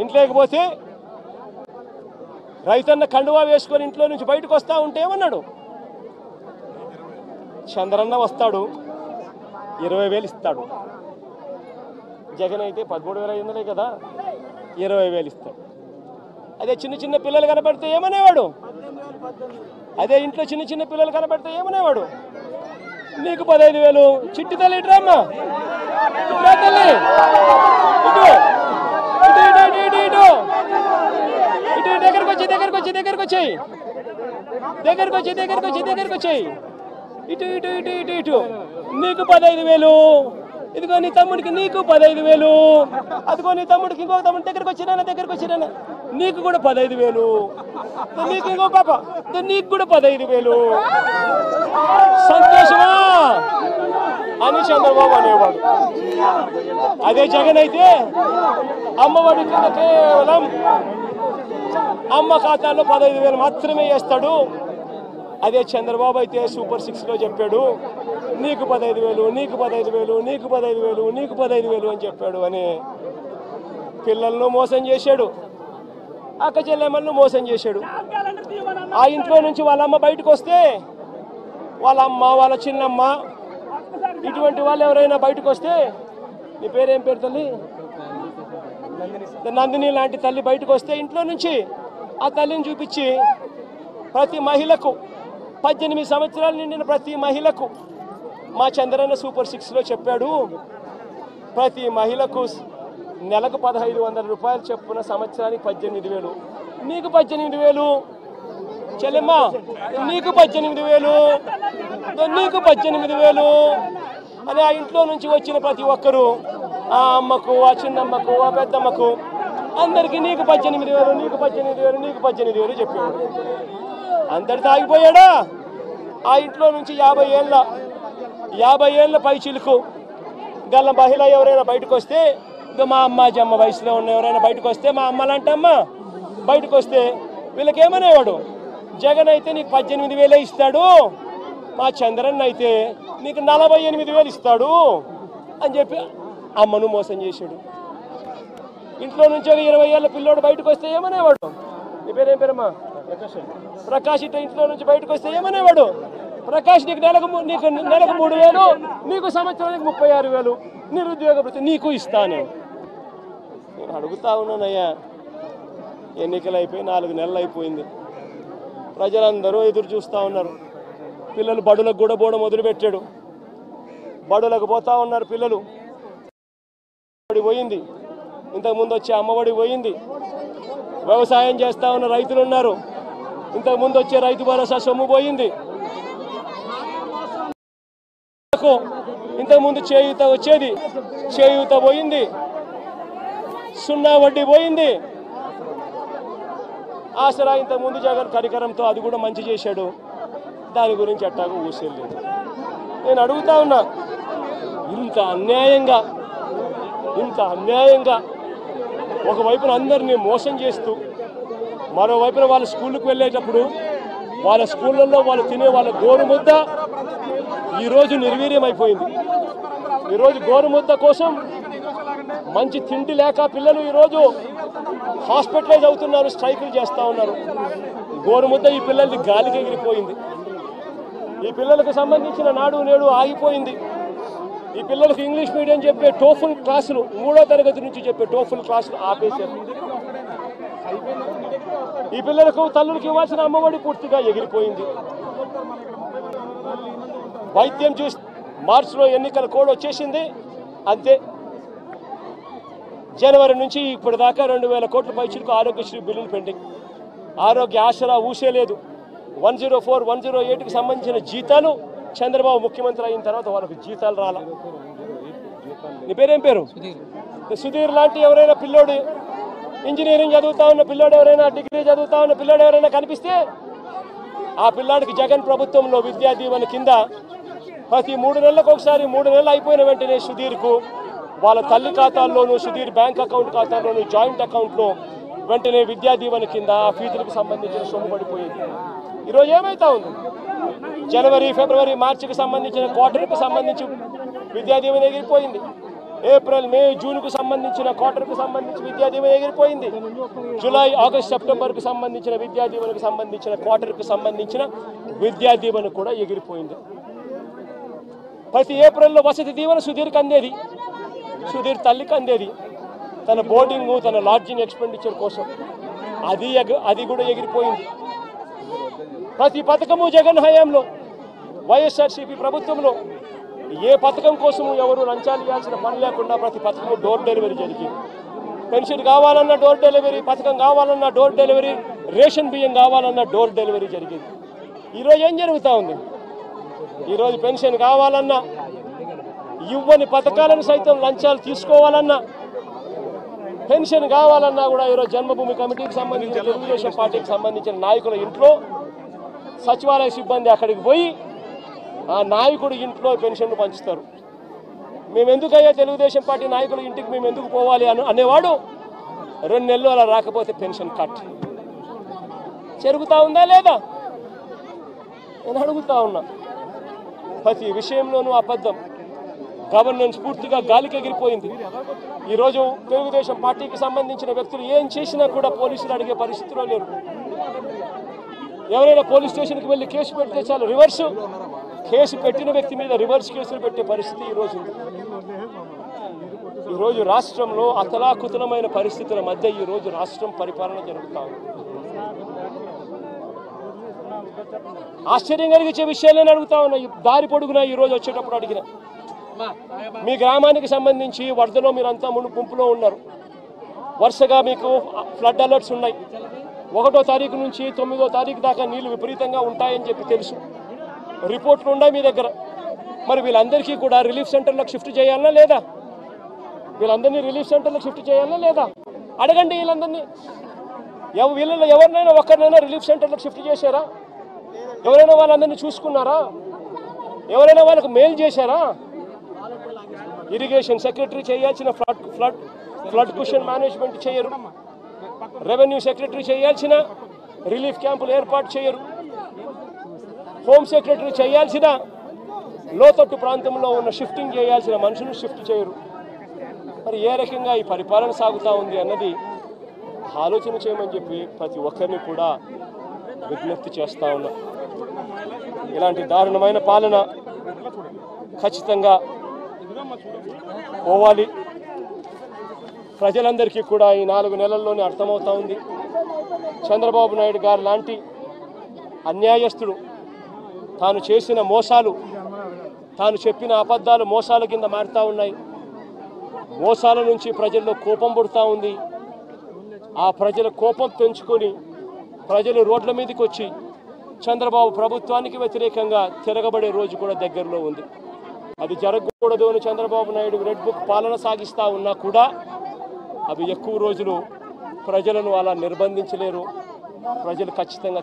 ఇంట్లోకి పోతే రైతన్న కండువా వేసుకొని ఇంట్లో నుంచి బయటకు వస్తా ఉంటే ఏమన్నాడు, చంద్రన్న వస్తాడు 20,000 ఇస్తాడు. జగన్ అయితే 13,500 కదా, 20,000 ఇస్తాడు. అదే చిన్న చిన్న పిల్లలు కనబడితే ఏమనేవాడు, అదే ఇంట్లో చిన్న చిన్న పిల్లలు కనబడితే ఏమనేవాడు, నీకు 15,000. చిట్టి తల్లి ఇట్రామ్మా, ఇట్రా తల్లి, ఇటు ఇటు ఇటు ఇటు ఇటు ఇటు దగ్గరకు వచ్చి దగ్గరకు వచ్చి దగ్గరకు వచ్చాయి దగ్గరకు వచ్చి దగ్గరకు వచ్చి దగ్గరకు వచ్చాయి ఇటు ఇటు ఇటు ఇటు ఇటు నీకు 15,000. ఇదిగో నీ తమ్ముడికి నీకు 15,000. అదిగో నీ తమ్ముడికి ఇంకో తమ్ముడి దగ్గరకు వచ్చినా నీకు కూడా 15,000. నీకు ఇంకో పాప నీకు కూడా 15,000. సంతోషమా అని చంద్రబాబు అనేవాడు. అదే జగన్ అయితే అమ్మఒడి కింద కేవలం అమ్మ ఖాతాలో 15,000 మాత్రమే వేస్తాడు. అదే చంద్రబాబు అయితే సూపర్ 6లో చెప్పాడు, నీకు 15,000, నీకు 15,000, నీకు 15,000, నీకు 15,000 అని చెప్పాడు. అని పిల్లలను మోసం చేశాడు, అక్క చెల్లెమ్మలను మోసం చేశాడు. ఆ ఇంట్లో నుంచి వాళ్ళ అమ్మ బయటకు వస్తే, వాళ్ళ అమ్మ, వాళ్ళ చిన్నమ్మ, ఇటువంటి వాళ్ళు ఎవరైనా బయటకు వస్తే, నీ పేరేం పేరు తల్లి, నందిని లాంటి తల్లి బయటకు వస్తే ఇంట్లో నుంచి ఆ తల్లిని చూపించి ప్రతి మహిళకు 18 సంవత్సరాలు నిండిన ప్రతి మహిళకు మా చంద్రన్న సూపర్ 6లో చెప్పాడు, ప్రతి మహిళకు నెలకు 1,500 రూపాయలు చెప్పున సంవత్సరానికి 18,000. నీకు 18,000 చెల్లెమ్మ, నీకు 18,000, నీకు 18,000 అని ఆ ఇంట్లో నుంచి వచ్చిన ప్రతి ఒక్కరూ ఆ అమ్మకు, ఆ చిన్నమ్మకు, ఆ పెద్దమ్మకు అందరికీ నీకు 18,000, నీకు 18,000, నీకు 18,000 చెప్పాడు. అందరితో ఆగిపోయాడా? ఆ ఇంట్లో నుంచి 50 ఏళ్ళ పై చిలుకు గల్ల మహిళ ఎవరైనా బయటకు వస్తే, మా అమ్మ వయసులో ఉన్న ఎవరైనా బయటకు వస్తే, మా అమ్మలంటే అమ్మ బయటకు వస్తే వీళ్ళకేమనేవాడు, జగన్ అయితే నీకు 18,000 ఇస్తాడు, మా చంద్రన్న అయితే నీకు 48,000 ఇస్తాడు అని చెప్పి అమ్మను మోసం చేశాడు. ఇంట్లో నుంచి ఒక 20 ఏళ్ళ పిల్లోడు బయటకు వస్తే ఏమనేవాడు, నీ పేరేం పేరమ్మా, ప్రకాష్. ఇట్లా ఇంట్లో నుంచి బయటకు వస్తే ఏమనేవాడు, ప్రకాష్ నీకు నెలకు 3,000, నీకు సంవత్సరానికి 36,000, నిరుద్యోగ వృత్తి నీకు ఇస్తాను. నేను అడుగుతా ఉన్నానయ్యా, ఎన్నికలు అయిపోయి 4 నెలలు అయిపోయింది, ప్రజలందరూ ఎదురు చూస్తూ ఉన్నారు. పిల్లలు బడులకు కూడా పోవడం మొదలుపెట్టాడు, బడులకు పోతా ఉన్నారు పిల్లలు. బడి పోయింది, ఇంతకుముందు వచ్చే అమ్మఒడి పోయింది. వ్యవసాయం చేస్తూ ఉన్న రైతులు ఉన్నారు, ఇంతకుముందు వచ్చే రైతు భరోసా సొమ్ము పోయింది. ఇంతకుముందు చేయూత వచ్చేది, చేయూత పోయింది. సున్నా వడ్డీ పోయింది. ఆసరా ఇంతకుముందు జగన్ కరికరంతో అది కూడా మంచి చేశాడు, దాని గురించి అట్టాగా ఊసేయలేదు. నేను అడుగుతా ఉన్నా, ఇంత అన్యాయంగా ఒకవైపున అందరినీ మోసం చేస్తూ, మరోవైపున వాళ్ళ స్కూళ్ళకు వెళ్ళేటప్పుడు వాళ్ళ స్కూళ్ళల్లో వాళ్ళు తినే వాళ్ళ గోరుముద్ద ఈరోజు నిర్వీర్యం అయిపోయింది. ఈరోజు గోరుముద్ద కోసం మంచి తిండి లేక పిల్లలు ఈరోజు హాస్పిటలైజ్ అవుతున్నారు, స్ట్రైకులు చేస్తూ ఉన్నారు. గోరుముద్ద ఈ పిల్లలది గాలికి ఎగిరిపోయింది. ఈ పిల్లలకు సంబంధించిన నాడు నేడు ఆగిపోయింది. ఈ పిల్లలకు ఇంగ్లీష్ మీడియం చెప్పే టోఫుల్ క్లాసులు, 3వ తరగతి నుంచి చెప్పే టోఫుల్ క్లాసులు ఆపేశారు. ఈ పిల్లలకు తల్లులకు ఇవ్వాల్సిన అమ్మఒడి పూర్తిగా ఎగిరిపోయింది. వైద్యం చూసి మార్చిలో ఎన్నికల కోడ్ వచ్చేసింది, అంతే. జనవరి నుంచి ఇప్పటిదాకా 2,000 కోట్ల పైచిలకు ఆరోగ్యశ్రీ బిల్లులు పెండింగ్. ఆరోగ్య ఆసరా ఊసేలేదు. 104, 108కి సంబంధించిన జీతాలు చంద్రబాబు ముఖ్యమంత్రి అయిన తర్వాత వాళ్ళకు జీతాలు రాలా. నీ పేరేం పేరు? సుధీర్ లాంటి ఎవరైనా పిల్లోడు, ఇంజనీరింగ్ చదువుతా ఉన్న పిల్లోడు ఎవరైనా, డిగ్రీ చదువుతా ఉన్న పిల్లోడు ఎవరైనా కనిపిస్తే ఆ పిల్లాడికి జగన్ ప్రభుత్వంలో విద్యా దీవెన కింద ప్రతి 3 నెలలకు ఒకసారి, 3 నెలలు అయిపోయిన వెంటనే సుధీర్కు వాళ్ళ తల్లి ఖాతాల్లోనూ, సుధీర్ బ్యాంక్ అకౌంట్ ఖాతాల్లోనూ, జాయింట్ అకౌంట్లో వెంటనే విద్యా దీవెన కింద ఆ ఫీజులకు సంబంధించిన సొమ్ము పడిపోయింది. ఈరోజు ఏమైతా ఉంది, జనవరి, ఫిబ్రవరి, మార్చికి సంబంధించిన క్వార్టర్కి సంబంధించి విద్యా దీవెన ఎగిరిపోయింది. ఏప్రిల్ మే జూన్కు సంబంధించిన క్వార్టర్కు సంబంధించి విద్యా దీవెన ఎగిరిపోయింది. జూలై ఆగస్ట్ సెప్టెంబర్కు సంబంధించిన విద్యా దీవెనకు సంబంధించిన క్వార్టర్కు సంబంధించిన విద్యా దీవెన కూడా ఎగిరిపోయింది. ప్రతి ఏప్రిల్లో వసతి దీవెన సుధీర్కి అందేది, సుధీర్ తల్లికి అందేది తన బోర్డింగ్ తన లాడ్జింగ్ ఎక్స్పెండిచర్ కోసం. అది కూడా ఎగిరిపోయింది. ప్రతి పథకము జగన్ హయాంలో వైఎస్ఆర్సీపీ ప్రభుత్వంలో ఏ పథకం కోసము ఎవరు లంచాలు ఇవ్వాల్సిన పని లేకుండా ప్రతి పథకము డోర్ డెలివరీ జరిగింది. పెన్షన్ కావాలన్నా డోర్ డెలివరీ, పథకం కావాలన్నా డోర్ డెలివరీ, రేషన్ బియ్యం కావాలన్నా డోర్ డెలివరీ జరిగింది. ఈరోజు ఏం జరుగుతూ ఉంది? ఈరోజు పెన్షన్ కావాలన్నా, ఇవ్వని పథకాలను సైతం లంచాలు తీసుకోవాలన్నా, పెన్షన్ కావాలన్నా కూడా ఈరోజు జన్మభూమి కమిటీకి సంబంధించిన తెలుగుదేశం పార్టీకి సంబంధించిన నాయకుల ఇంట్లో సచివాలయ సిబ్బంది అక్కడికి పోయి ఆ నాయకుడు ఇంట్లో పెన్షన్ను పంచుతారు. మేము ఎందుకయ్యా తెలుగుదేశం పార్టీ నాయకుల ఇంటికి మేము ఎందుకు పోవాలి అనేవాడు 2 నెలలు అలా రాకపోతే పెన్షన్ కట్. జరుగుతూ ఉందా లేదా? నేను అడుగుతా ఉన్నా. ప్రతి విషయంలోనూ అబద్ధం. గవర్నెన్స్ పూర్తిగా గాలికి ఎగిరిపోయింది. ఈరోజు తెలుగుదేశం పార్టీకి సంబంధించిన వ్యక్తులు ఏం చేసినా కూడా పోలీసులు అడిగే పరిస్థితిలో లేరు. ఎవరైనా పోలీస్ స్టేషన్కి వెళ్ళి కేసు పెడితే చాలు రివర్స్ కేసు పెట్టిన వ్యక్తి మీద రివర్స్ కేసులు పెట్టే పరిస్థితి ఈరోజు ఉంది. ఈరోజు రాష్ట్రంలో అతలాకుతలమైన పరిస్థితుల మధ్య ఈరోజు రాష్ట్రం పరిపాలన జరుగుతూ ఉంది. ఆశ్చర్యం కలిగించే విషయాలను అడుగుతా ఉన్నా. దారి పొడుగునా ఈరోజు వచ్చేటప్పుడు అడిగిన మీ గ్రామానికి సంబంధించి వరదలో మీరంతా ముంపులో ఉన్నారు. వరుసగా మీకు ఫ్లడ్ అలర్ట్స్ ఉన్నాయి. 1వ తారీఖు నుంచి 9వ తారీఖు దాకా నీళ్లు విపరీతంగా ఉంటాయని చెప్పి తెలుసు. రిపోర్ట్లు ఉన్నాయి మీ దగ్గర. మరి వీళ్ళందరికీ కూడా రిలీఫ్ సెంటర్లకు షిఫ్ట్ చేయాలన్నా లేదా? వీళ్ళందరినీ రిలీఫ్ సెంటర్లకు షిఫ్ట్ చేయాలన్నా లేదా? అడగండి వీళ్ళందరినీ. వీళ్ళలో ఎవరినైనా ఒక్కరినైనా రిలీఫ్ సెంటర్లకు షిఫ్ట్ చేశారా? ఎవరైనా వాళ్ళందరినీ చూసుకున్నారా? ఎవరైనా వాళ్ళకు మెయిల్ చేశారా? ఇరిగేషన్ సెక్రటరీ చేయాల్సిన ఫ్లడ్ కుషన్ మేనేజ్మెంట్ చేయరు. రెవెన్యూ సెక్రటరీ చేయాల్సిన రిలీఫ్ క్యాంపులు ఏర్పాటు చేయరు. హోమ్ సెక్రటరీ చేయాల్సిన లోతట్టు ప్రాంతంలో ఉన్న షిఫ్టింగ్ చేయాల్సిన మనుషులు షిఫ్ట్ చేయరు. మరి ఏ రకంగా ఈ పరిపాలన సాగుతూ ఉంది అన్నది ఆలోచన చేయమని చెప్పి ప్రతి ఒక్కరిని కూడా విజ్ఞప్తి చేస్తూ ఉన్నా. ఇలాంటి దారుణమైన పాలన ఖచ్చితంగా పోవాలి. ప్రజలందరికీ కూడా ఈ 4 నెలల్లోనే అర్థమవుతా ఉంది. చంద్రబాబు నాయుడు గారు లాంటి అన్యాయస్తుడు తాను చేసిన మోసాలు, తాను చెప్పిన అబద్ధాలు మోసాల కింద మారుతూ ఉన్నాయి. మోసాల నుంచి ప్రజల్లో కోపం పుడుతూ ఉంది. ఆ ప్రజల కోపం పెంచుకొని ప్రజలు రోడ్ల మీదకి వచ్చి చంద్రబాబు ప్రభుత్వానికి వ్యతిరేకంగా తిరగబడే రోజు కూడా దగ్గరలో ఉంది. అది జరగకూడదు అని చంద్రబాబు నాయుడు రెడ్ బుక్ పాలన సాగిస్తూ ఉన్నా కూడా అవి ఎక్కువ రోజులు ప్రజలను అలా నిర్బంధించలేరు. ప్రజలు ఖచ్చితంగా